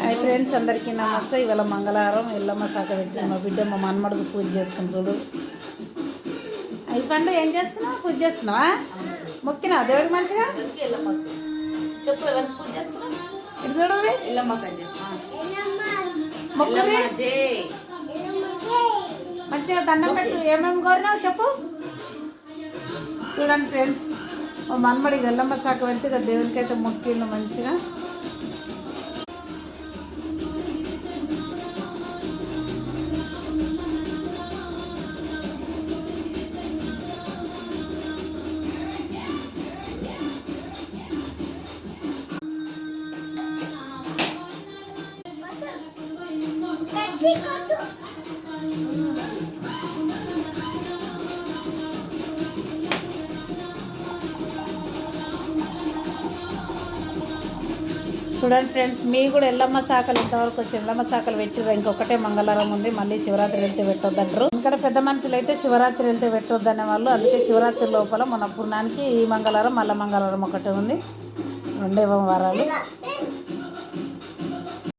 Hi friends, అందరికీ నమస్తే. ఇవాళ మంగళవారం ఎల్లమ్మ శాఖ పెట్టిన మా బిడ్డ మా మనమడుగు పూజ చేస్తుంది చూడు. అయిపోండు ఏం చేస్తున్నావు? పూజ చేస్తున్నావా? మొక్కినావా దేవుడికి మంచిగా? చెప్పు ఎవరికి పూజ చేస్తున్నావు? ఇది చూడు ఎల్లమ్మ మొక్కురి మంచిగా దండం పెట్టు. ఏమేమి కోరినావు చెప్పు. చూడండి ఫ్రెండ్స్, మా మనమడికి ఎల్లమ్మ శాఖ వెళ్తే ఇక దేవునికి అయితే మొక్కిండు మంచిగా. చూడండి ఫ్రెండ్స్, మీ కూడా ఎల్లమ్మ శాఖలు ఇంతవరకు వచ్చి ఎల్లమ్మ శాఖలు పెట్టిర్రు. ఇంకొకటే మంగళవారం ఉంది, మళ్ళీ శివరాత్రి వెళ్తే పెట్టొద్దంటారు. ఇక్కడ పెద్ద మనుషులు అయితే శివరాత్రి వెళ్తే పెట్టొద్దనే వాళ్ళు. అందుకే శివరాత్రి లోపల మన పూర్ణానికి ఈ మంగళవారం మళ్ళీ మంగళవారం ఒకటే ఉంది, రెండే వారాలు.